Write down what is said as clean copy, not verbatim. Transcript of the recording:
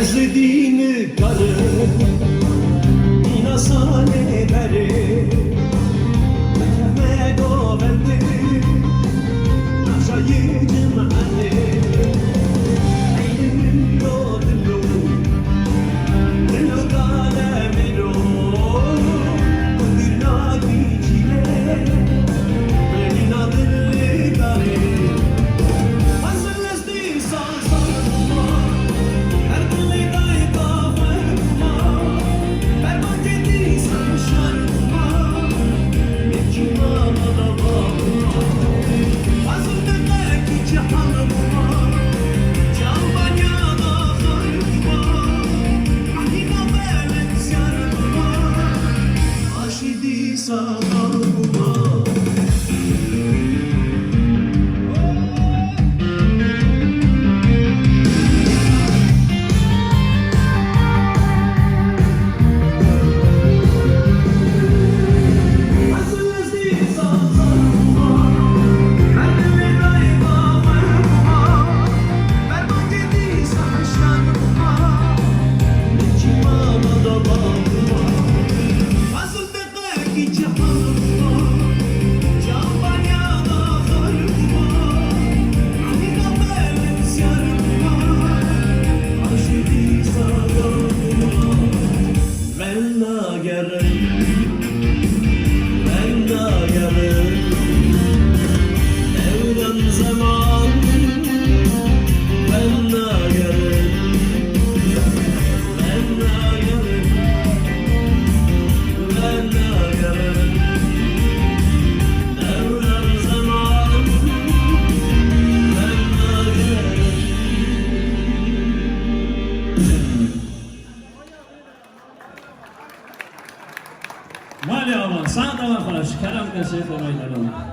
Ezdiğini karı inasane beri Mehmet o bendi Naşayıcım anne Eylimin o dillu Dillu kalemin o Kudurna gicile Belina dilli kare Hazırlesti sağ Her kulidayı kafırma Berbat ediysen şarkıma Mekimama da bakma Hazırlıktaki cihanıma Cambanyada kırkma Ahina belet yargıma Aşidi sağlıma Mali aman, sana da var karşı, kerem kasayı kolaylar olun.